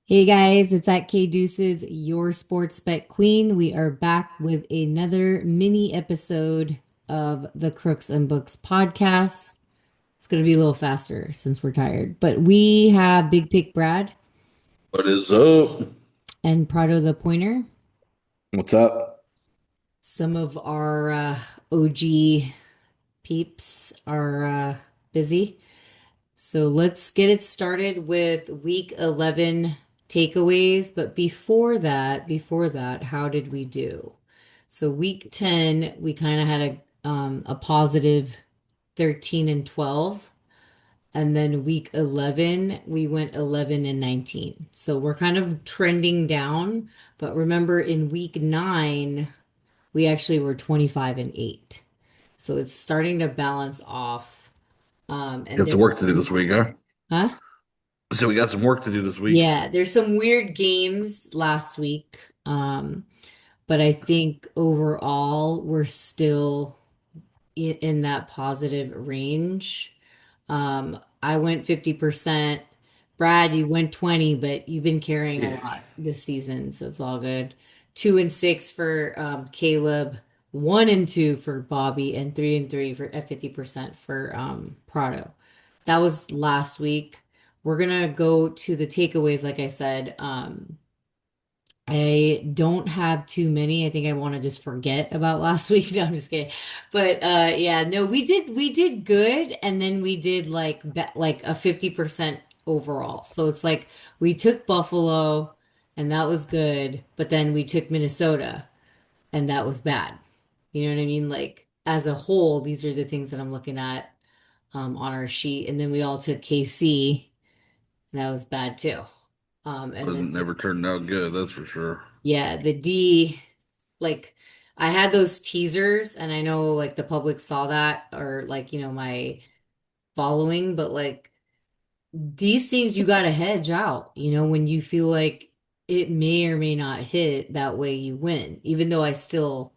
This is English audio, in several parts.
Hey guys, it's at K Deuces, your sports bet queen. We are back with another mini episode of the Crooks and Books podcast. It's going to be a little faster since we're tired, but we have Big Pick Brad What is up? and Prado the Pointer. What's up? Some of our OG peeps are busy. So let's get it started with week 11 takeaways. But before that, how did we do? So week 10, we kind of had a positive 13 and 12. And then week 11, we went 11 and 19. So we're kind of trending down. But remember, in week 9, we actually were 25 and 8. So it's starting to balance off. And Got there, some work to do this week, huh? huh? So we got some work to do this week. Yeah, there's some weird games last week. But I think overall we're still in that positive range. I went 50%. Brad, you went 20, but you've been carrying a Yeah. lot this season, so it's all good. 2 and 6 for Caleb, 1 and 2 for Bobby, and 3 and 3 for at 50% for Prado. That was last week. We're gonna go to the takeaways, like I said. I don't have too many. I think I want to just forget about last week. No, I'm just kidding. But yeah, no, we did good and then we did like a 50% overall. So it's like we took Buffalo and that was good, but then we took Minnesota and that was bad. You know what I mean? Like as a whole, these are the things that I'm looking at on our sheet. And then we all took KC and that was bad too. And then Doesn't never turn out good, that's for sure. yeah, the D, like I had those teasers and I know like the public saw that or like, my following, but like these things you got to hedge out, when you feel like it may or may not hit that way you win. Even though I still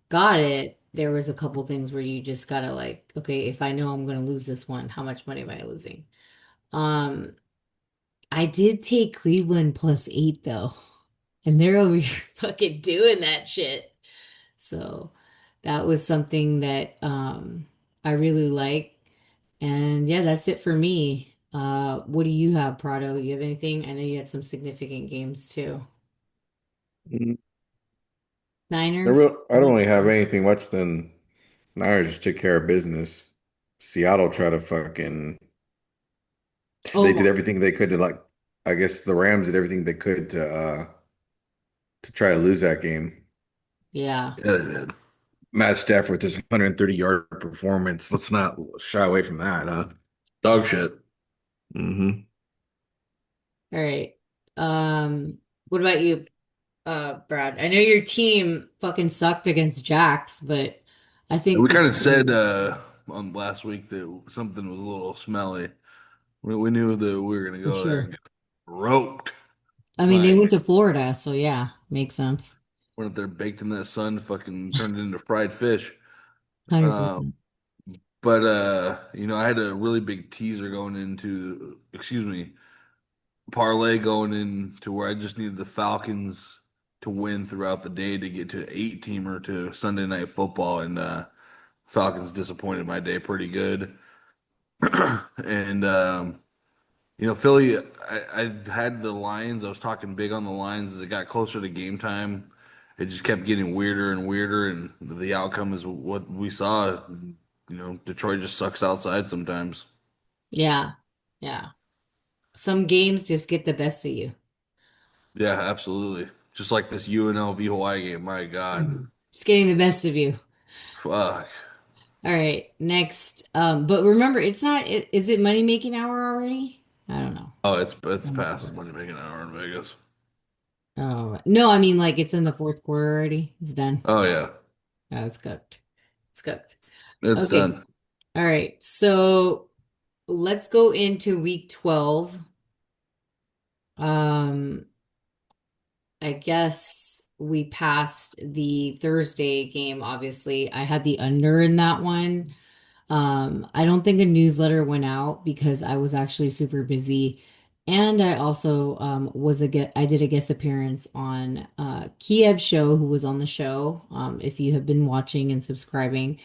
got it, there was a couple things where you just gotta like, okay, if I know I'm gonna lose this one, how much money am I losing? Um, I did take Cleveland +8 though, and they're over here fucking doing that shit. So that was something that I really like. And yeah, that's it for me. What do you have, Prado? You have anything? I know you had some significant games too. Mm, Niners? I don't really have anything much than Niners just took care of business. Seattle tried to fucking they did Oh, everything they could to I guess the Rams did everything they could to try to lose that game. yeah. Yeah, they did. Matt Stafford with his 130-yard performance. Let's not shy away from that, huh? Dog shit. Hmm. All right. What about you, Brad? I know your team fucking sucked against Jax, but I think We this kind of said on last week that something was a little smelly. We knew that we were gonna for go there and sure. get roped. I mean, they My went to Florida, so yeah, makes sense. went up there baked in that sun, fucking turned it into fried fish. Uh, 100%. I had a really big teaser going into, excuse me, parlay going into where I just needed the Falcons to win throughout the day to get to 8-teamer to Sunday Night Football, and Falcons disappointed my day pretty good. And Philly, I had the Lions. I was talking big on the Lions as it got closer to game time. It just kept getting weirder and weirder, and the outcome is what we saw. Detroit just sucks outside sometimes. Yeah. Yeah. Some games just get the best of you. Yeah, absolutely. Just like this UNLV Hawaii game. My God. Mhm. It's getting the best of you. Fuck. All right, next. But remember, it's not, is it money making hour already? I don't know. Oh, it's I'm not past the sure. money making hour in Vegas. Oh, no, I mean, like it's in the fourth quarter already. It's done. Oh yeah, Oh, it's cooked. It's cooked. it's Okay. done. All right. So let's go into week 12. Um, I guess we passed the Thursday game, obviously. I had the under in that one. I don't think a newsletter went out because I was actually super busy. And I also I did a guest appearance on Kiev's show, who was on the show. If you have been watching and subscribing,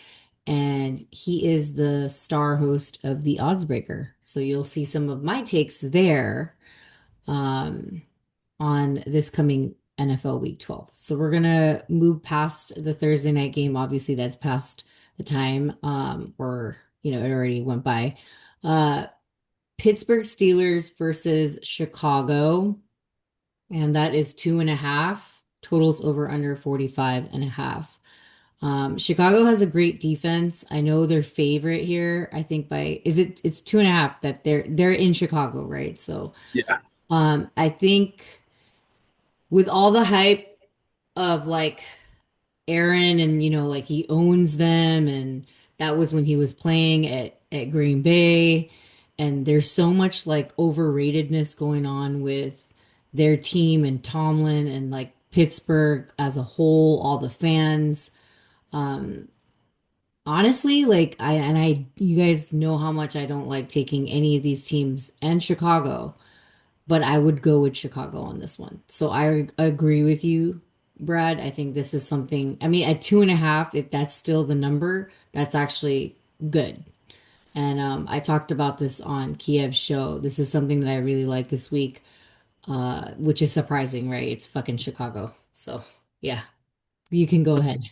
and he is the star host of The Oddsbreaker. So you'll see some of my takes there um, on this coming NFL Week 12. So we're gonna move past the Thursday night game. Obviously, that's past the time, or it already went by. Uh, Pittsburgh Steelers versus Chicago, and that is 2.5. Totals over under 45.5. Chicago has a great defense. I know they're favorite here. I think it's 2.5 that they're in Chicago, right? So Yeah. I think with all the hype of like Aaron and like he owns them and that was when he was playing at Green Bay and there's so much like overratedness going on with their team and Tomlin and like Pittsburgh as a whole, all the fans. Um Honestly, like you guys know how much I don't like taking any of these teams and Chicago, but I would go with Chicago on this one. So I agree with you, Brad. I think this is something, I mean, at 2.5, if that's still the number, that's actually good. And I talked about this on Kiev's show. This is something that I really like this week, which is surprising, right? It's fucking Chicago. So yeah, you can go ahead.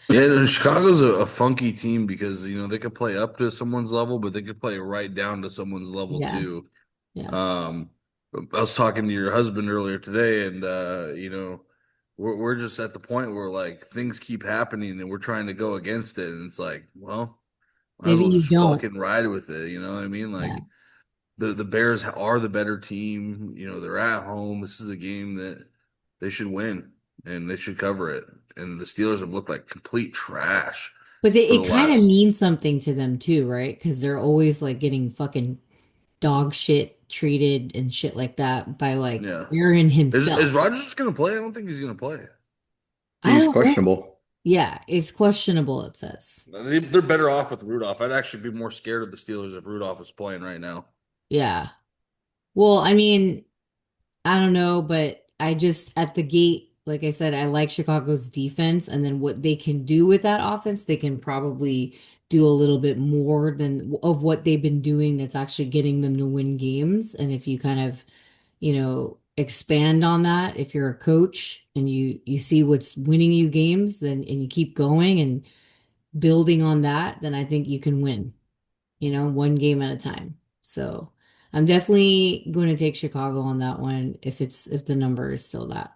Yeah, and Chicago's a funky team because they could play up to someone's level, but they could play right down to someone's level Yeah, too. yeah. Um, I was talking to your husband earlier today, and we're just at the point where like things keep happening, and we're trying to go against it, and it's like, well, might as Maybe well you just don't. fucking ride with it. You know what I mean? Yeah. Like the Bears are the better team. They're at home. This is a game that they should win, and they should cover it. And the Steelers have looked like complete trash But for the it kind of last. means something to them too, right? Because they're always like getting fucking dog shit treated and shit like that by like Yeah. Aaron Is himself. Rodgers just gonna play? I don't think he's gonna play. I He's don't know. questionable. Yeah, it's questionable, it says. They're better off with Rudolph. I'd actually be more scared of the Steelers if Rudolph is playing right now. Yeah. Well, I mean, I don't know, but I just at the gate, like I said, I like Chicago's defense, and then what they can do with that offense, they can probably do a little bit more than of what they've been doing that's actually getting them to win games. And if you kind of expand on that, if you're a coach and you see what's winning you games, then and you keep going and building on that, then I think you can win, one game at a time. So I'm definitely going to take Chicago on that one if the number is still that.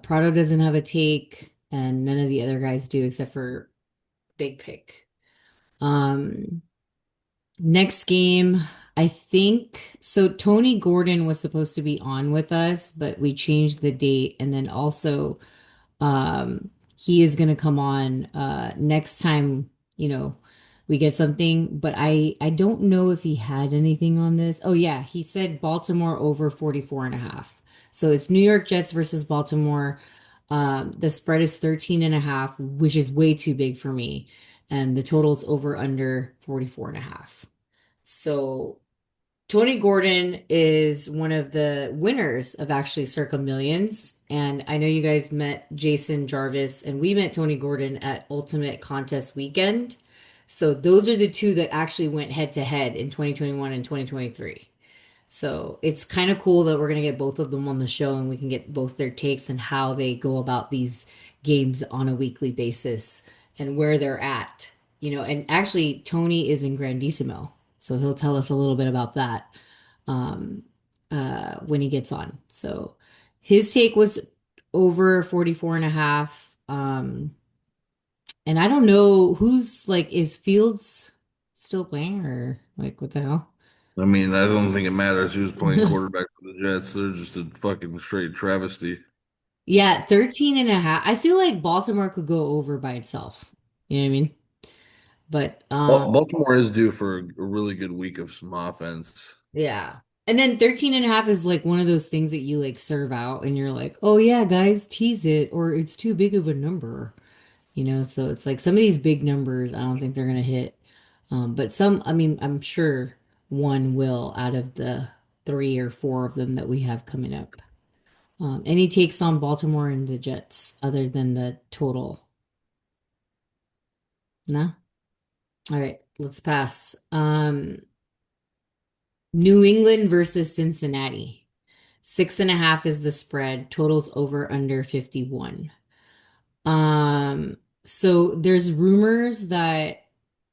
Prado doesn't have a take, and none of the other guys do except for Big Pick. Um, Next game, I think so. Tony Gordon was supposed to be on with us, but we changed the date, and then also he is going to come on next time, we get something, but I don't know if he had anything on this. Oh yeah, he said Baltimore over 44.5. So it's New York Jets versus Baltimore. The spread is 13.5, which is way too big for me. And the total's over under 44.5. So Tony Gordon is one of the winners of actually Circa Millions. And I know you guys met Jason Jarvis, and we met Tony Gordon at Ultimate Contest Weekend. So those are the two that actually went head to head in 2021 and 2023. So it's kind of cool that we're going to get both of them on the show and we can get both their takes and how they go about these games on a weekly basis and where they're at. And actually, Tony is in Grandissimo. So he'll tell us a little bit about that um, when he gets on. So his take was over 44.5. And I don't know who's like, is Fields still playing or like, what the hell? I mean, I don't think it matters who's playing quarterback for the Jets. They're just a fucking straight travesty. Yeah, 13.5. I feel like Baltimore could go over by itself. You know what I mean? But Baltimore is due for a really good week of some offense. yeah. And then 13.5 is like one of those things that you like serve out and you're like, "Oh yeah, guys, tease it," or it's too big of a number. So it's like some of these big numbers, I don't think they're gonna hit. But some, I mean, I'm sure. one will out of the three or four of them that we have coming up. Any takes on Baltimore and the Jets other than the total? No? All right, let's pass. New England versus Cincinnati. 6.5 is the spread. Totals over under 51. So there's rumors that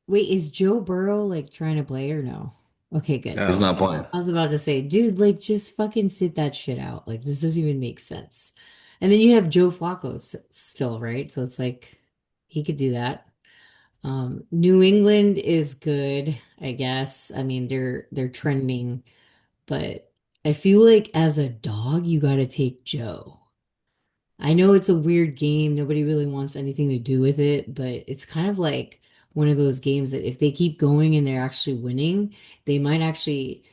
wait, is Joe Burrow like trying to play or no? Okay, good. He's No. not playing. I was about to say, dude, like just fucking sit that shit out. Like this doesn't even make sense. And then you have Joe Flacco still, right? So it's like he could do that. New England is good, I guess. I mean, they're trending, but I feel like as a dog, you got to take Joe. I know it's a weird game. Nobody really wants anything to do with it, but it's kind of like one of those games that if they keep going and they're actually winning, they might actually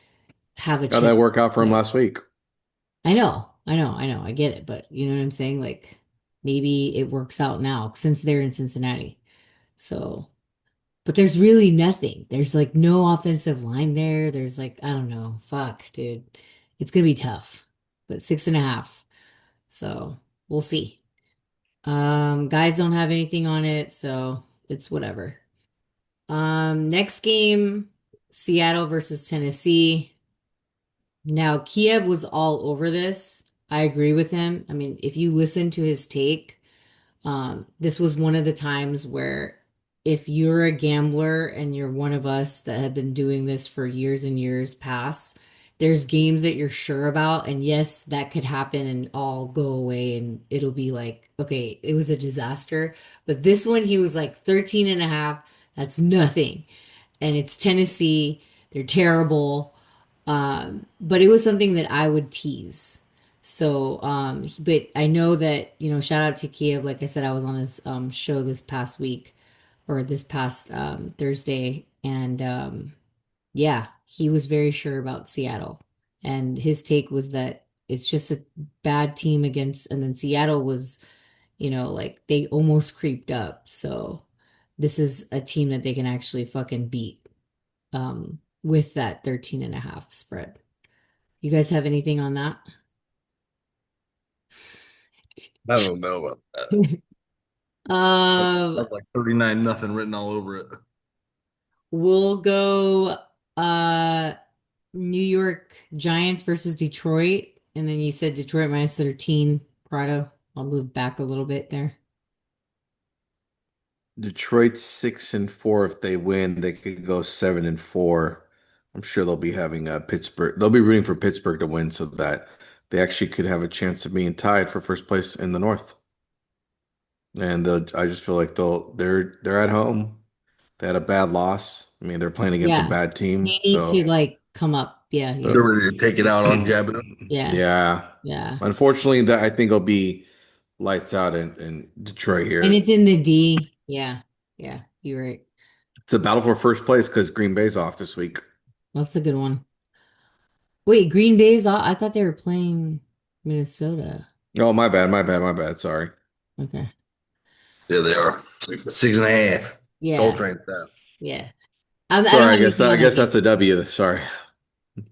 have a How'd chance that to work out for him play. last week? I get it, but you know what I'm saying? Like maybe it works out now since they're in Cincinnati. So, but there's really nothing. There's like no offensive line there. There's like, I don't know. Fuck, dude. It's gonna be tough. But 6.5. So we'll see. Guys don't have anything on it, so it's whatever. Next game, Seattle versus Tennessee. Now, Kiev was all over this. I agree with him. I mean, if you listen to his take, this was one of the times where if you're a gambler and you're one of us that have been doing this for years and years past, there's games that you're sure about, and yes, that could happen and all go away and it'll be like, okay, it was a disaster. But this one, he was like 13 and a half. That's nothing. And it's Tennessee. They're terrible. But it was something that I would tease. So, but I know that, shout out to Kiev. Like I said, I was on his show this past week or this past Thursday. And yeah, he was very sure about Seattle. And his take was that it's just a bad team against, and then Seattle was, like they almost creeped up. So this is a team that they can actually fucking beat with that 13.5 spread. You guys have anything on that? I don't know about that. Um, That's like 39 nothing written all over it. we'll go uh New York Giants versus Detroit. And then you said Detroit minus 13. Prado. I'll move back a little bit there. Detroit's 6-4. If they win, they could go 7-4. I'm sure they'll be having Pittsburgh. They'll be rooting for Pittsburgh to win so that they actually could have a chance of being tied for first place in the North. And I just feel like they're at home. They had a bad loss. I mean, they're playing against a Yeah. bad team, They need to so like come up. Yeah, you're They're right. ready to take it out on Jabu. Yeah. yeah. Yeah. Unfortunately, that I think it'll be lights out in Detroit And here. it's in the D. Yeah. Yeah, you're right. It's a battle for first place because Green Bay's off this week. That's a good one. Wait, Green Bay's I thought they were playing Minnesota. Oh, my bad, my bad, my bad. Sorry. Okay. Yeah, they are. 6.5. Goal Yeah. train staff. Yeah. I don't Sorry, have anything I on that guess game. that's a W. Sorry.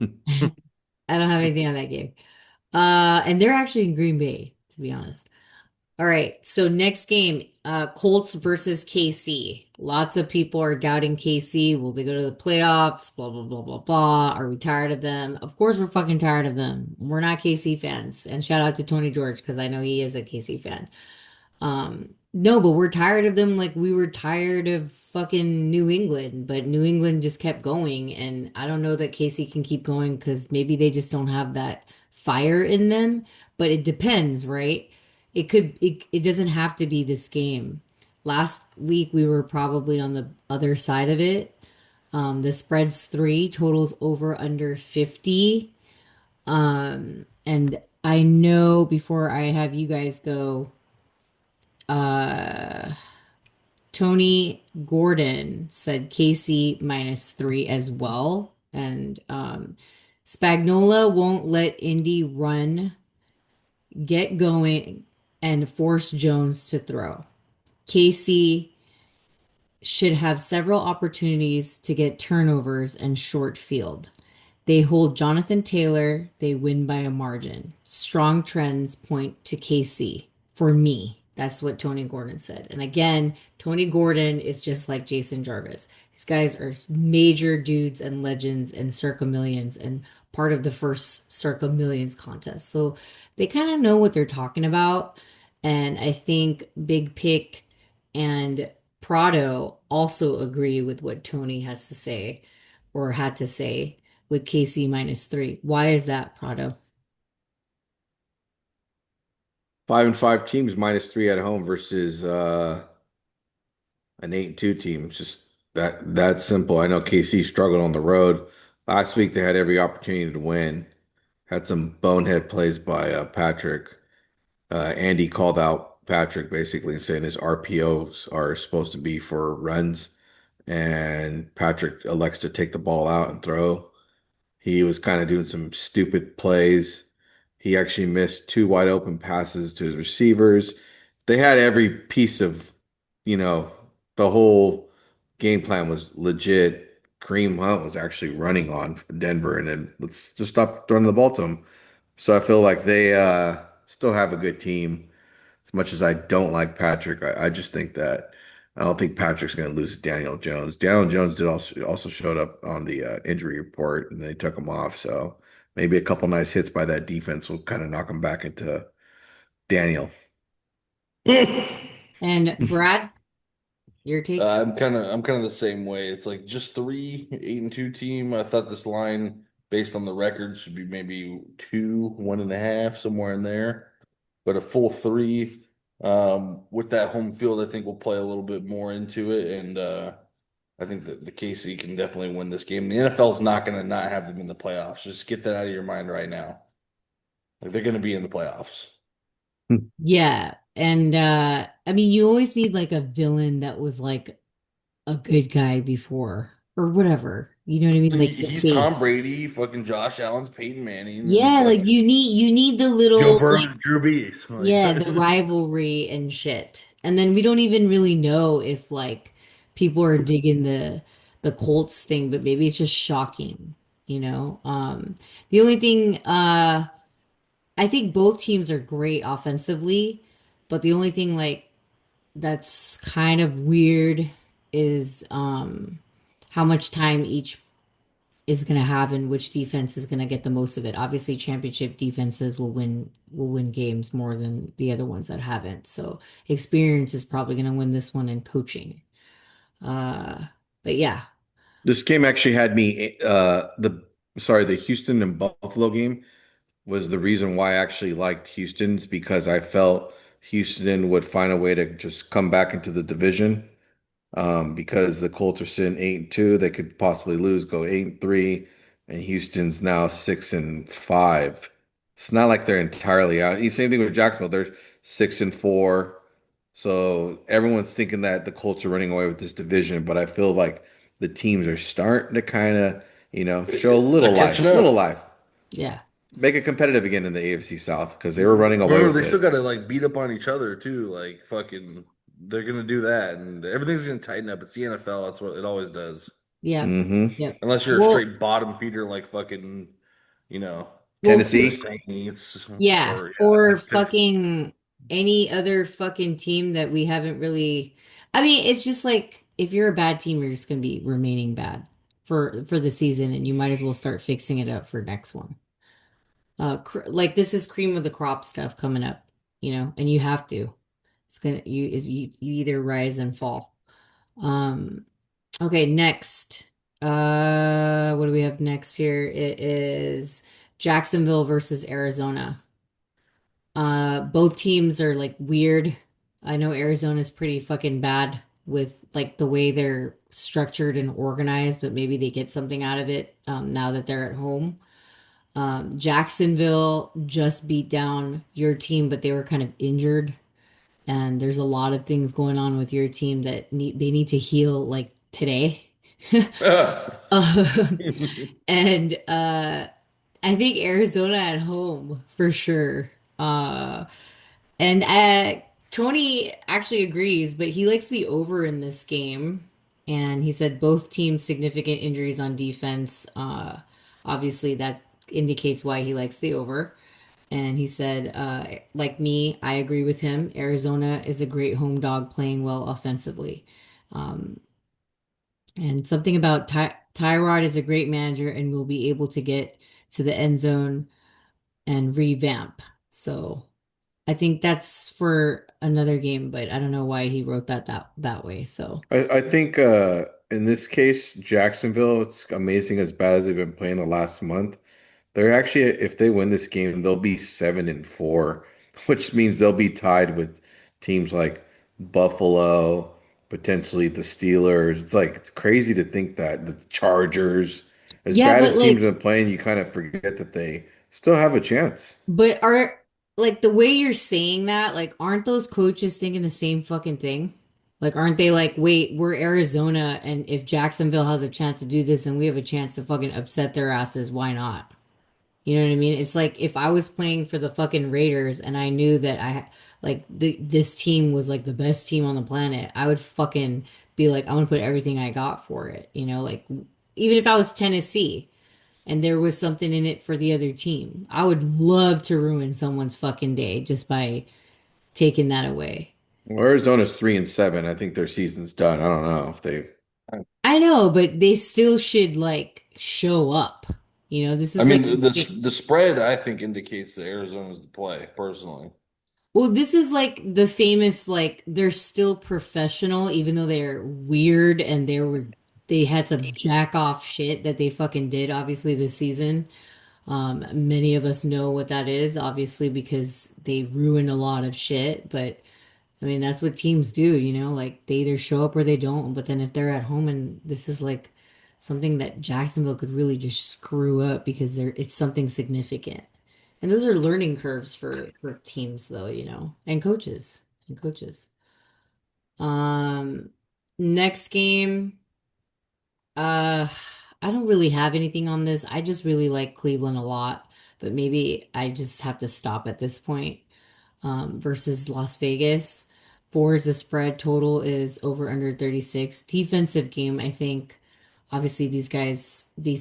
I don't have anything on that game. And they're actually in Green Bay, to be honest. All right. So next game, Colts versus KC. Lots of people are doubting KC. Will they go to the playoffs? Blah, blah, blah, blah, blah. Are we tired of them? Of course, we're fucking tired of them. We're not KC fans. And shout out to Tony George because I know he is a KC fan. No, but we're tired of them like we were tired of fucking New England, but New England just kept going, and I don't know that Casey can keep going because maybe they just don't have that fire in them, but it depends, right? It doesn't have to be this game. Last week we were probably on the other side of it. The spread's 3, totals over under 50. And I know before I have you guys go, uh Tony Gordon said Casey minus 3 as well. And Spagnola won't let Indy run, get going, and force Jones to throw. Casey should have several opportunities to get turnovers and short field. They hold Jonathan Taylor, they win by a margin. Strong trends point to KC. For me, that's what Tony Gordon said. And again, Tony Gordon is just like Jason Jarvis. These guys are major dudes and legends and circa millions and part of the first circa millions contest. So they kind of know what they're talking about. And I think Big Pick and Prado also agree with what Tony has to say or had to say with KC -3. Why is that, Prado? 5-5 teams -3 at home versus an 8-2 team. It's just that simple. I know KC struggled on the road. Last week they had every opportunity to win. Had some bonehead plays by Patrick. Andy called out Patrick basically saying his RPOs are supposed to be for runs, and Patrick elects to take the ball out and throw. He was kind of doing some stupid plays. He actually missed two wide open passes to his receivers. They had every piece of, you know, the whole game plan was legit. Kareem Hunt was actually running on Denver, and then let's just stop throwing the ball to him. So I feel like they still have a good team. As much as I don't like Patrick, I just think that I don't think Patrick's going to lose to Daniel Jones. Daniel Jones did also showed up on the injury report, and they took him off. So maybe a couple nice hits by that defense will kind of knock him back into Daniel. And Brad, your take? I'm kind of the same way. It's like just 8-2 team. I thought this line, based on the record, should be maybe 2, 1.5, somewhere in there. But a full 3, with that home field, I think we'll play a little bit more into it, and I think that the KC can definitely win this game. The NFL's not going to not have them in the playoffs. Just get that out of your mind right now. Like they're going to be in the playoffs. Yeah. And I mean, you always need like a villain that was like a good guy before or whatever. You know what I mean? Like the He's Tom face. Brady, fucking Josh Allen's Peyton Manning, and Yeah, like fucking you need the Joe little like Burrow's Drew Brees. yeah, the Like, rivalry and shit. And then we don't even really know if like people are digging the Colts thing, but maybe it's just shocking, you know? The only thing I think both teams are great offensively, but the only thing like that's kind of weird is how much time each is going to have and which defense is going to get the most of it. Obviously, championship defenses will win games more than the other ones that haven't. So experience is probably going to win this one in coaching. Uh, but yeah, This game actually had me the Houston and Buffalo game was the reason why I actually liked Houston's because I felt Houston would find a way to just come back into the division. Because the Colts are sitting 8-2, they could possibly lose, go 8-3, and Houston's now 6-5. It's not like they're entirely out. Same thing with Jacksonville, they're 6-4. So everyone's thinking that the Colts are running away with this division, but I feel like the teams are starting to kind of, show a they're catching little up. life, yeah, make it competitive again in the AFC South because they were running away Remember, with they still it. got to like beat up on each other too. Like fucking, they're gonna do that, and everything's gonna tighten up. It's the NFL. That's what it always does. yeah, Hmm. yep. Unless you're a Well, straight bottom feeder, like fucking, you know, well, the Tennessee. Saints, yeah, or yeah, or like Tennessee. fucking any other fucking team that we haven't really. I mean, it's just like if you're a bad team, you're just gonna be remaining bad for the season, and you might as well start fixing it up for next one. Like this is cream of the crop stuff coming up, and you have to. It's gonna you either rise and fall. Um, okay, next. What do we have next here? It is Jacksonville versus Arizona. Both teams are like weird. I know Arizona's pretty fucking bad with like the way they're structured and organized, but maybe they get something out of it now that they're at home. Jacksonville just beat down your team, but they were kind of injured, and there's a lot of things going on with your team that they need to heal like today. Um, and I think Arizona at home for sure. And Tony actually agrees, but he likes the over in this game. And he said both teams significant injuries on defense. Obviously, that indicates why he likes the over. And he said, like me, I agree with him. Arizona is a great home dog playing well offensively. Um, and something about Tyrod is a great manager and will be able to get to the end zone and revamp. So I think that's for another game, but I don't know why he wrote that way. So I think in this case, Jacksonville, it's amazing as bad as they've been playing the last month. They're actually, if they win this game, they'll be 7-4, which means they'll be tied with teams like Buffalo, potentially the Steelers. It's like it's crazy to think that the Chargers, as yeah, bad but as teams like are playing, you kind of forget that they still have a chance. but are like the way you're saying that, like, aren't those coaches thinking the same fucking thing? Like, aren't they like, wait, we're Arizona, and if Jacksonville has a chance to do this and we have a chance to fucking upset their asses, why not? You know what I mean? It's like if I was playing for the fucking Raiders and I knew that this team was like the best team on the planet, I would fucking be like, I'm gonna put everything I got for it. You know, like even if I was Tennessee and there was something in it for the other team. I would love to ruin someone's fucking day just by taking that away. Well, Arizona's 3-7. I think their season's done. I don't know if they. I know, but they still should like show up. You know, this I is mean, like the spread I think indicates that Arizona's the play personally. well, this is like the famous like they're still professional even though they're weird and they had some jack off shit that they fucking did obviously this season. Many of us know what that is, obviously, because they ruin a lot of shit, but I mean, that's what teams do, you know, like they either show up or they don't. But then if they're at home and this is like something that Jacksonville could really just screw up because it's something significant. And those are learning curves for teams though, you know, and coaches and coaches. Um Next game, uh I don't really have anything on this. I just really like Cleveland a lot, but maybe I just have to stop at this point versus Las Vegas. Four is the spread. Total is over under 36. Defensive game, I think. Obviously, these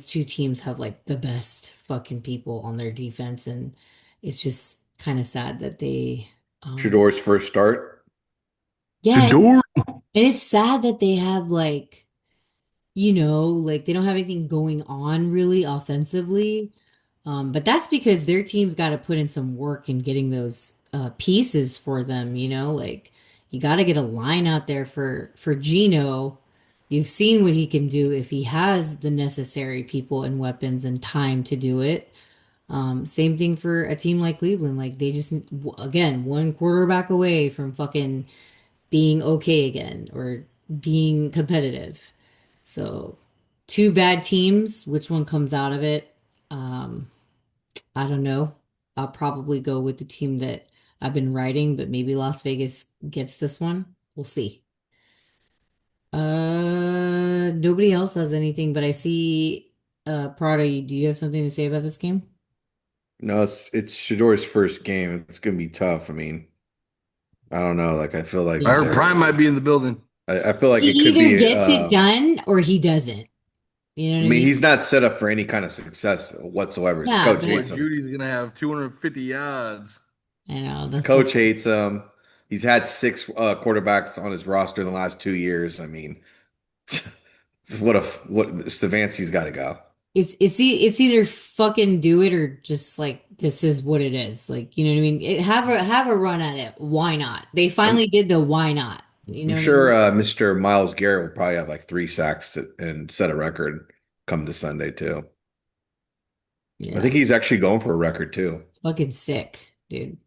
two teams have like the best fucking people on their defense, and it's just kind of sad that Shador's first start. The yeah, door. and it's sad that they have like, you know, like they don't have anything going on really offensively. But that's because their team's got to put in some work in getting those pieces for them, you know, like you got to get a line out there for Gino. You've seen what he can do if he has the necessary people and weapons and time to do it. Same thing for a team like Cleveland. Like they just, again, one quarterback away from fucking being okay again or being competitive. So, two bad teams. Which one comes out of it? Um, I don't know. I'll probably go with the team that I've been writing, but maybe Las Vegas gets this one. We'll see. Nobody else has anything, but I see Prada, do you have something to say about this game? No, it's Shador's first game. It's gonna be tough. I mean, I don't know. Like I feel I like Yeah. heard Prime might be in the building. I feel like He it could either be. gets it done or he doesn't. You know I what I mean, mean? he's not set up for any kind of success whatsoever. His Yeah, coach Boy, hates but him. Judy's gonna have 250 yards. I know His that's the coach hates him. He's had six quarterbacks on his roster in the last 2 years. I mean, what Stefanski's got to go. it's either fucking do it or just like this is what it is. Like, you know what I mean? Have a run at it. Why not? They I'm finally did the why not. You I'm know what I sure mean? Mr. Miles Garrett will probably have like 3 sacks and set a record come this Sunday too. I Yeah. think he's actually going for a record too. It's fucking sick, dude.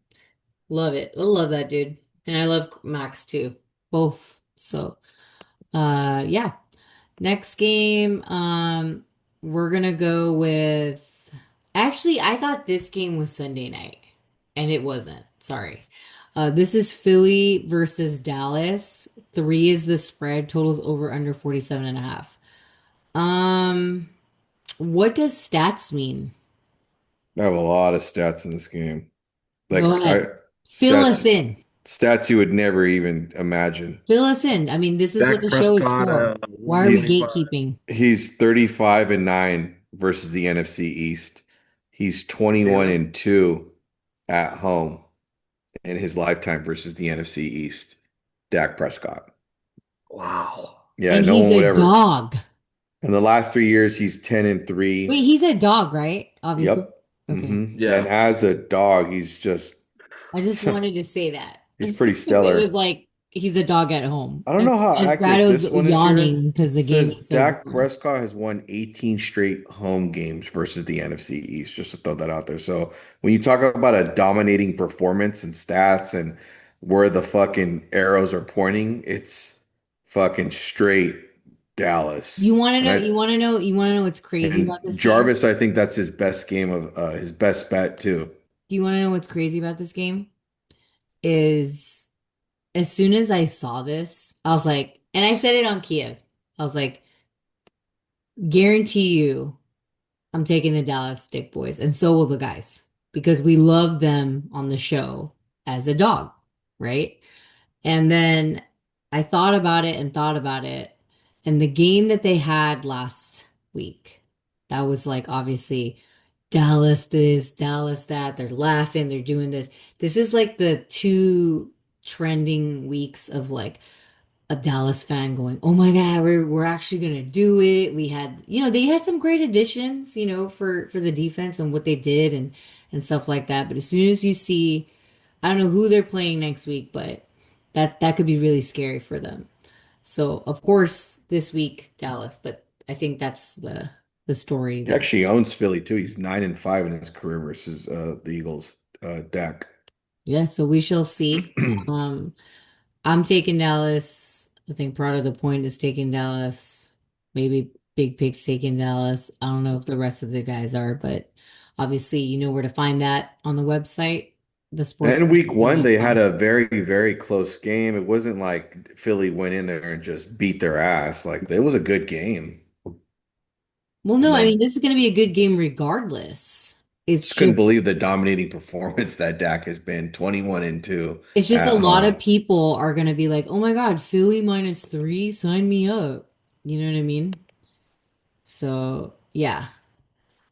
Love it. I love that dude. And I love Max too. Both. So, yeah. Next game, we're gonna go with actually, I thought this game was Sunday night, and it wasn't. Sorry. This is Philly versus Dallas. Three is the spread. Totals over under 47 and a half. What does stats mean? I have a lot of stats in this game. Go Like I ahead. Fill us stats in. Stats you would never even imagine. Fill us in. I mean, this is what Dak the show is Prescott, for. Why are we He's 125. gatekeeping? he's 35 and 9 versus the NFC East. He's 21 Damn. and 2 at home in his lifetime versus the NFC East. Dak Prescott. Wow. Yeah, And no he's one would a ever. dog. In the last 3 years, he's 10 and Wait, 3. he's a dog, right? Obviously. Yep. Okay. And Yeah. as a dog, he's just I just wanted to say that. he's pretty It was stellar. like he's a dog at home. I don't And know how as accurate Brado's this one is here. yawning because the It game says is so Dak boring. Prescott has won 18 straight home games versus the NFC East, just to throw that out there. So when you talk about a dominating performance and stats and where the fucking arrows are pointing, it's fucking straight Dallas. You want to And know, I you want to know, you want to know what's crazy and about this game? Jarvis, I think that's his best game of his best bet too. Do you want to know what's crazy about this game? Is as soon as I saw this, I was like, and I said it on Kiev. I was like, guarantee you, I'm taking the Dallas Dick Boys, and so will the guys because we love them on the show as a dog, right? And then I thought about it and thought about it, and the game that they had last week, that was like obviously Dallas this, Dallas that. They're laughing, they're doing this. This is like the two trending weeks of like a Dallas fan going, "Oh my God, we're actually gonna do it." We had, they had some great additions, for the defense and what they did and stuff like that. But as soon as you see, I don't know who they're playing next week, but that could be really scary for them. So of course this week Dallas, but I think that's the story He that actually owns Philly too. He's 9 and 5 in his career versus the Eagles. Dak. yeah. So we shall see. Um, I'm taking Dallas. I think part of the point is taking Dallas. Maybe Big Pig's taking Dallas. I don't know if the rest of the guys are, but obviously you know where to find that on the website, the And week one, they had sportsbook.com. a very, very close game. It wasn't like Philly went in there and just beat their ass. Like it was a good game. Well, no, And I mean then this is going to be a good game regardless. It's just couldn't just believe the dominating performance that Dak has been 21 and 2 it's just a at lot home. of people are going to be like, "Oh my God, Philly -3, sign me up." You know what I mean? So, yeah.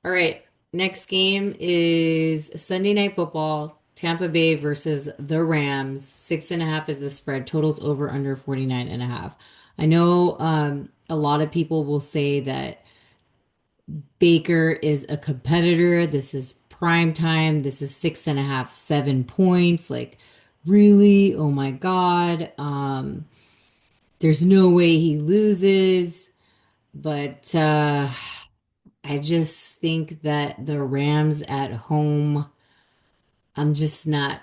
All right. Next game is Sunday Night Football, Tampa Bay versus the Rams. 6.5 is the spread. Totals over under 49.5. I know a lot of people will say that Baker is a competitor. This is prime time. This is 6.5, 7 points. Like, really? Oh my God. There's no way he loses. But I just think that the Rams at home, I'm just not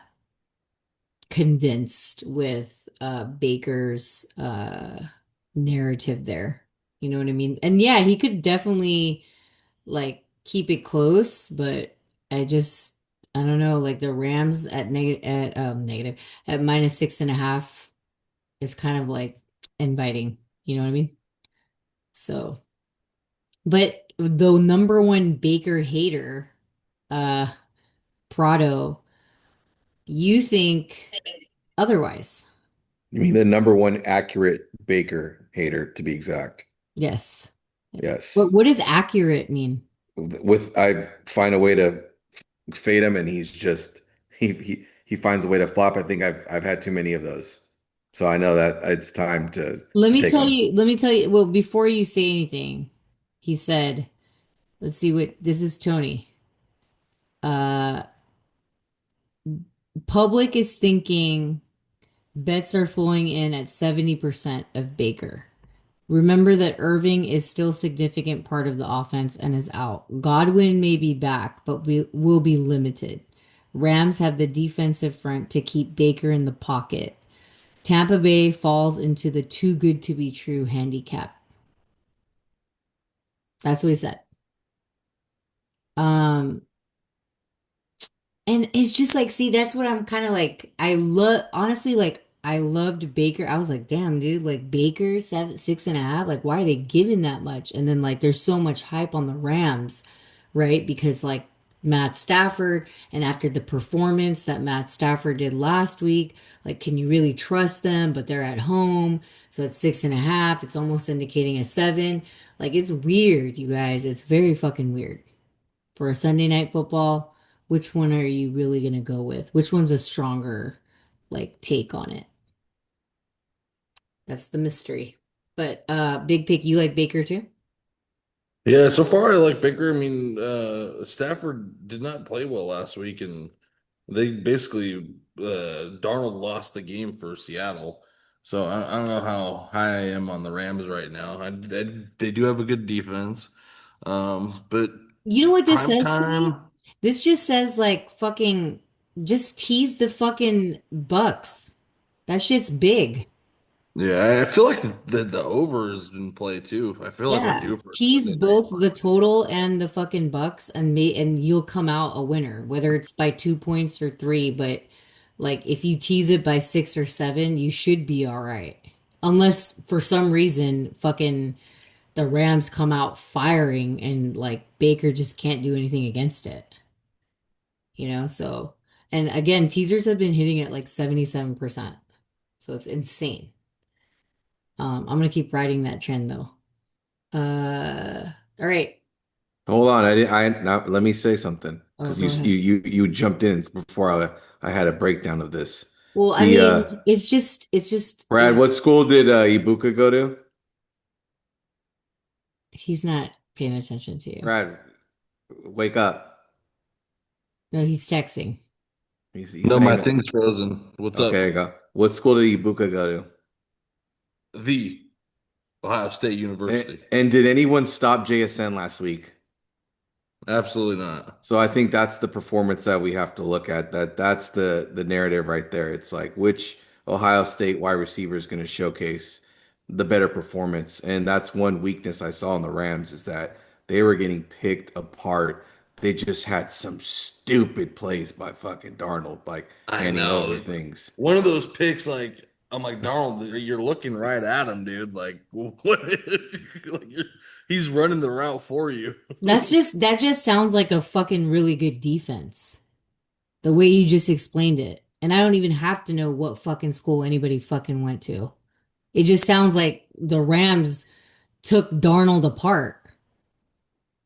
convinced with Baker's narrative there. You know what I mean? And yeah, he could definitely like keep it close, but I just I don't know, like the Rams at negative at -6.5 is kind of like inviting, you know what I mean? So, but the number one Baker hater, uh Prado, you think otherwise. You mean the number one accurate Baker hater, to be exact. Yes. Yes. What does accurate mean? With I find a way to fade him, and he's just he finds a way to flop. I think I've had too many of those, so I know that it's time Let to me take tell him. you, well, before you say anything, he said, let's see what this is Tony. Uh Public is thinking bets are flowing in at 70% of Baker. Remember that Irving is still a significant part of the offense and is out. Godwin may be back, but we will be limited. Rams have the defensive front to keep Baker in the pocket. Tampa Bay falls into the too good to be true handicap. That's what he said. Um, and it's just like, see, that's what I'm kind of like. I love, honestly, like, I loved Baker. I was like, damn, dude, like Baker, 6.5. Like, why are they giving that much? And then, like, there's so much hype on the Rams, right? Because, like, Matt Stafford, and after the performance that Matt Stafford did last week, like, can you really trust them? But they're at home, so it's 6.5. It's almost indicating a 7. Like, it's weird, you guys. It's very fucking weird. For a Sunday night football, which one are you really gonna go with? Which one's a stronger, like, take on it? That's the mystery. But big pick, you like Baker too? Yeah, so far I like Baker. I mean, Stafford did not play well last week, and they basically Darnold lost the game for Seattle. So I don't know how high I am on the Rams right now. They do have a good defense, but You know what this prime says to me? time. This just says like fucking just tease the fucking Bucks. That shit's big. Yeah, I feel like the over has been played too. I feel like we're Yeah. due for a Tease Sunday night both the parlay. total and the fucking Bucks and you'll come out a winner, whether it's by 2 points or three, but like if you tease it by 6 or 7, you should be all right. Unless for some reason fucking the Rams come out firing and like Baker just can't do anything against it, So, and again, teasers have been hitting at like 77%. So it's insane. I'm gonna keep riding that trend though. All right. Hold on, I didn't. I now let me say something Oh, because go ahead. you jumped in before I had a breakdown of this. Well, I The mean, it's just Brad, what school did Ibuka go to? he's not paying attention to you. Brad, wake up. No, he's texting. He's No, not my even. thing's frozen. What's Okay, there up? you go. What school did Ibuka go to? The Ohio State University. And did anyone stop JSN last week? Absolutely not. So I think that's the performance that we have to look at. That's the narrative right there. It's like which Ohio State wide receiver is going to showcase the better performance, and that's one weakness I saw in the Rams is that they were getting picked apart. They just had some stupid plays by fucking Darnold, like I handing over know. things. One of those picks, like I'm like Donald, you're looking right at him, dude. Like what? Like he's running the route for you. That just sounds like a fucking really good defense. The way you just explained it. And I don't even have to know what fucking school anybody fucking went to. It just sounds like the Rams took Darnold apart.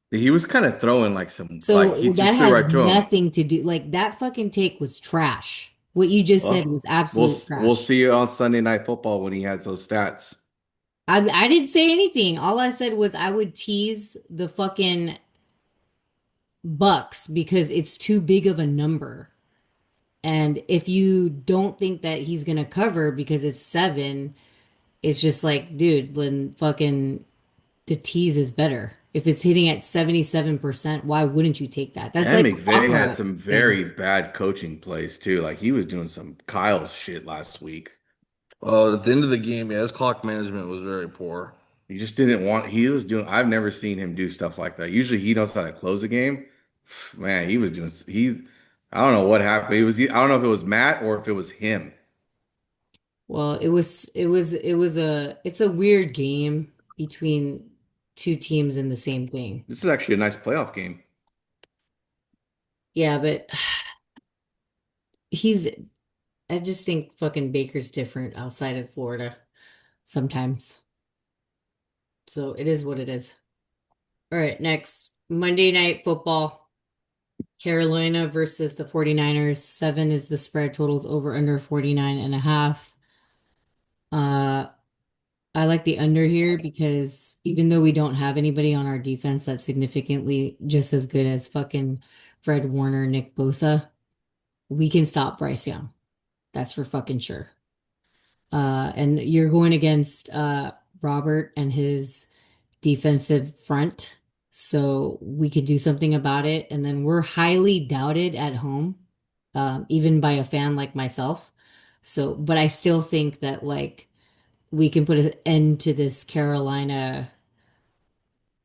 He was kind of throwing like some like he So that just threw right had to him. nothing to do, like that fucking take was trash. What you just said Well, was absolute we'll trash. see you on Sunday Night Football when he has those stats. I didn't say anything. All I said was I would tease the fucking Bucks because it's too big of a number. And if you don't think that he's gonna cover because it's 7, it's just like, dude, then fucking the tease is better. If it's hitting at 77%, why wouldn't you take that? That's And like a McVay had walkout some thing. very bad coaching plays too. Like he was doing some Kyle shit last week. Well, at the end of the game, yeah, his clock management was very poor. He just didn't want. He was doing. I've never seen him do stuff like that. Usually he knows how to close a game. Man, he was doing. He's. I don't know what happened. He was. I don't know if it was Matt or if it was him. Well, it's a weird game between two teams in the same thing. This is actually a nice playoff game. Yeah, but he's I just think fucking Baker's different outside of Florida sometimes. So it is what it is. All right, next Monday Night Football. Carolina versus the 49ers. 7 is the spread, totals over under 49.5. Uh I like the under here because even though we don't have anybody on our defense that's significantly just as good as fucking Fred Warner, Nick Bosa, we can stop Bryce Young. That's for fucking sure. And you're going against Robert and his defensive front. So we could do something about it. And then we're highly doubted at home, even by a fan like myself. So, but I still think that like we can put an end to this Carolina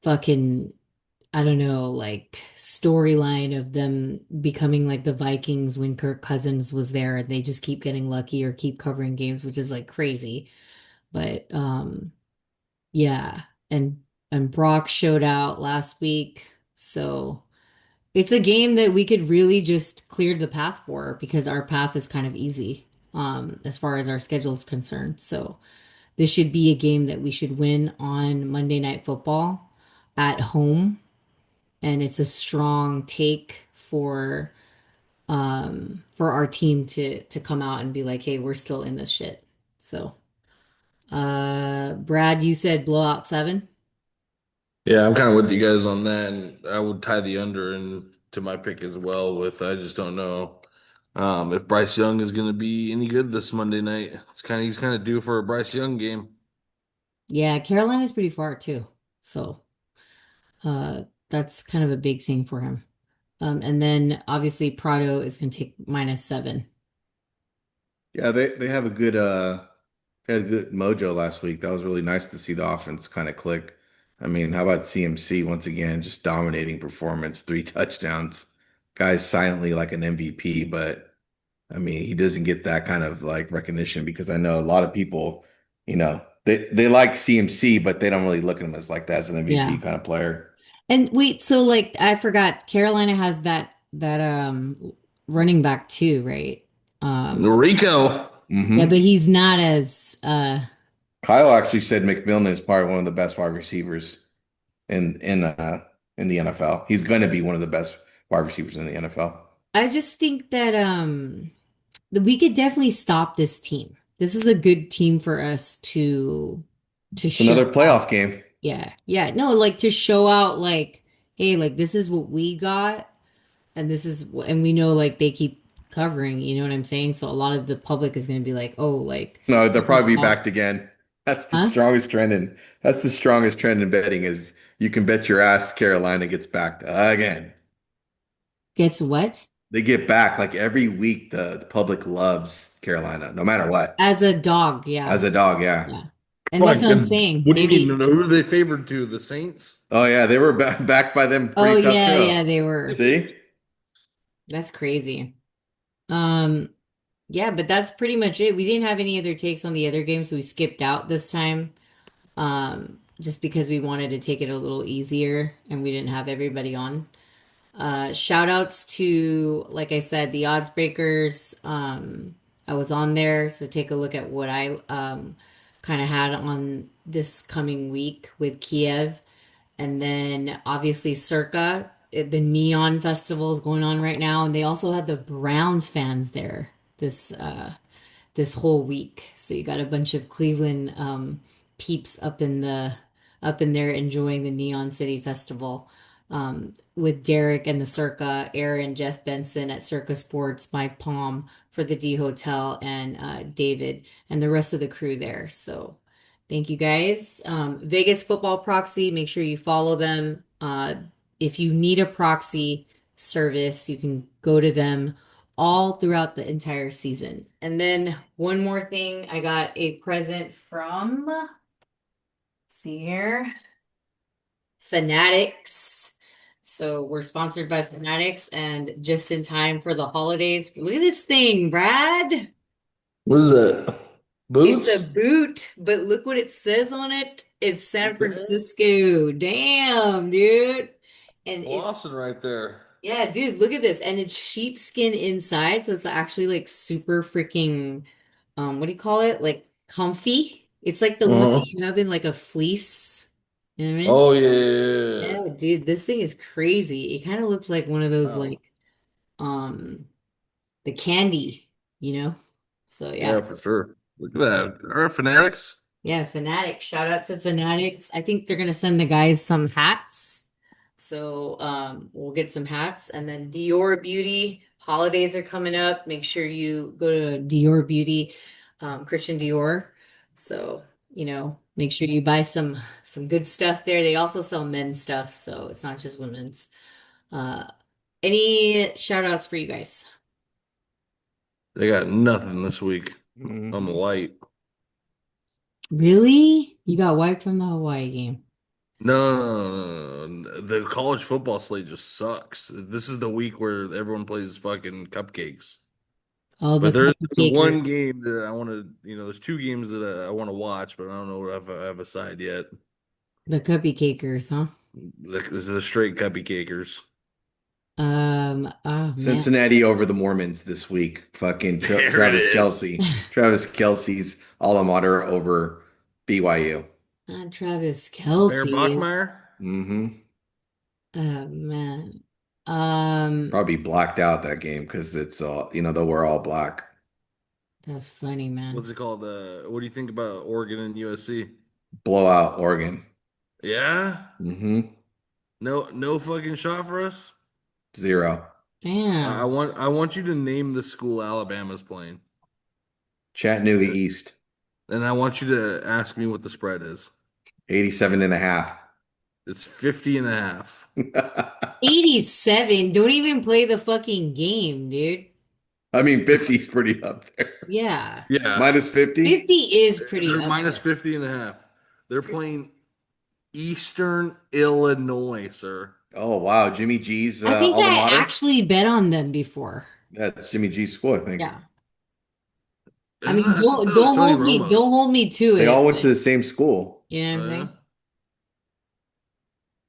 fucking, I don't know, like storyline of them becoming like the Vikings when Kirk Cousins was there and they just keep getting lucky or keep covering games, which is like crazy. But yeah, and Brock showed out last week, so It's a game that we could really just clear the path for because our path is kind of easy, as far as our schedule is concerned. So this should be a game that we should win on Monday Night Football at home, and it's a strong take for our team to come out and be like, "Hey, we're still in this shit." So, Brad, you said blowout 7. Yeah, I'm kind of with you guys on that, and I would tie the under into my pick as well. With I just don't know if Bryce Young is going to be any good this Monday night. He's kind of due for a Bryce Young game. Yeah, Carolina's pretty far too. So, that's kind of a big thing for him. And then obviously Prado is going to take -7. Yeah, they have a good they had a good mojo last week. That was really nice to see the offense kind of click. I mean, how about CMC once again, just dominating performance, 3 touchdowns. Guy's silently like an MVP, but I mean, he doesn't get that kind of like recognition because I know a lot of people, they like CMC, but they don't really look at him as like that as an MVP Yeah. kind of player. And wait, so like I forgot Carolina has that running back too, right? Rico. Yeah, but Hmm. he's not as Kyle actually said McMillan is probably one of the best wide receivers in the NFL. He's going to be one of the best wide receivers in the NFL. I just think that that we could definitely stop this team. This is a good team for us to It's show another out. playoff game. Yeah. Yeah. No, like to show out like, hey, like this is what we got and and we know like they keep covering, you know what I'm saying? So a lot of the public is going to be like, "Oh, like No, they'll check probably it be out." backed again. Huh? That's the strongest trend in betting is you can bet your ass Carolina gets backed again. Gets what? They get back like every week. The public loves Carolina, no matter what. As a dog, yeah. As a dog, yeah. Yeah. And My that's what I'm goodness. saying. What do you mean? Maybe. Who are they favored to? The Saints? Oh yeah, they were backed by them Oh pretty tough yeah, too. yeah, they were. See? That's crazy. Um, yeah, but that's pretty much it. We didn't have any other takes on the other games, so we skipped out this time. Just because we wanted to take it a little easier and we didn't have everybody on. Shout outs to, like I said, the odds breakers. I was on there, so take a look at what I kind of had on this coming week with Kiev. And then obviously Circa, the Neon Festival is going on right now, and they also had the Browns fans there this whole week. So you got a bunch of Cleveland peeps up in there enjoying the Neon City Festival with Derek and the Circa, Aaron, Jeff Benson at Circa Sports, Mike Palm for the D Hotel, and David and the rest of the crew there. So thank you guys. Vegas Football Proxy, make sure you follow them. If you need a proxy service, you can go to them all throughout the entire season. And then one more thing, I got a present from, let's see here, Fanatics. So we're sponsored by Fanatics and just in time for the holidays. Look at this thing, Brad. What is that? It's a Boots? boot, but look what it says on it. It's San Okay. Francisco. Damn, dude. And it's Boston right there. Yeah, dude, look at this. And it's sheepskin inside, so it's actually like super freaking what do you call it? Like comfy. It's like the one that Uh-huh. you have in like a fleece. You know what I mean? Oh yeah. Yeah, dude, this thing is crazy. It kind of looks like one of those Wow. like um the candy, you know? So Yeah, yeah. for sure. Look at that. Our Fanatics. Yeah, Fanatics. Shout out to Fanatics. I think they're gonna send the guys some hats. So we'll get some hats. And then Dior Beauty, holidays are coming up. Make sure you go to Dior Beauty, Christian Dior. So, make sure you buy some good stuff there. They also sell men's stuff, so it's not just women's. Uh any shout outs for you guys? They got nothing this week on the Mhm. light. Really? You got wiped from the Hawaii game. No, no, no, no. The college football slate just sucks. This is the week where everyone plays fucking cupcakes. Oh, the But there's cupcake. one game that I want to, there's two games that I want to watch, but I don't know if I have a side yet. The cupcakers, huh? This is the straight cupcakers. Oh man. Cincinnati over the Mormons this week. Fucking There it Travis is. Kelsey. Travis Kelsey's alma mater over BYU. Travis Bear Kelsey. Bachmeyer. Mm-hmm. Oh man. Um, Probably blacked out that game because it's all, they were all black. that's funny, man. What's it called? What do you think about Oregon and USC? Blowout Oregon. Yeah? Mm-hmm. No fucking shot for us? Zero. Damn. I want you to name the school Alabama's playing. Chattanooga East. And I want you to ask me what the spread is. 87 and a half. It's 50 and a half. 87. Don't even play the fucking game, dude. I mean, 50 is pretty up there. Yeah. Yeah. Minus 50? 50 is pretty They're up minus there. 50 and a half. They're playing Eastern Illinois, sir. Oh, wow. Jimmy G's I think alma I mater? actually bet on them before. That's Jimmy G's school, I think. Yeah. I Isn't mean, that? I thought that was Tony don't Romo's. hold me to They all it, went but to the same school. you know what I'm Oh, yeah? saying?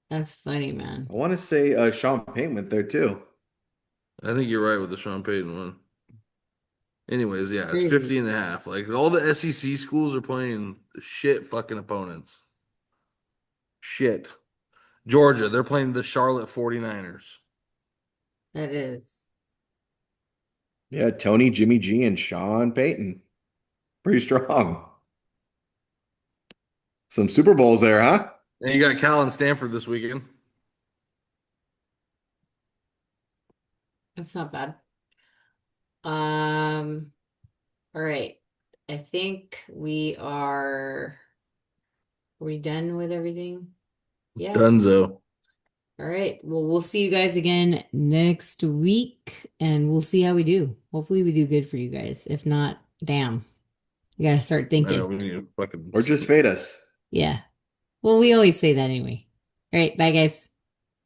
That's funny, man. I want to say Sean Payton went there too. I think you're right with the Sean Payton one. Anyways, yeah, it's Crazy. 50 and a half. Like all the SEC schools are playing shit fucking opponents. Shit. Georgia, they're playing the Charlotte 49ers. That is. Yeah, Tony, Jimmy G, and Sean Payton. Pretty strong. Some Super Bowls there, huh? And you got Cal and Stanford this weekend. That's not bad. Um, all right. I think are we done with everything? Yeah. Dunzo. All right. Well, we'll see you guys again next week and we'll see how we do. Hopefully we do good for you guys. If not, damn. You gotta start I know thinking. we need to fucking Or just fade us. Yeah. Well, we always say that anyway. All right. Bye, guys.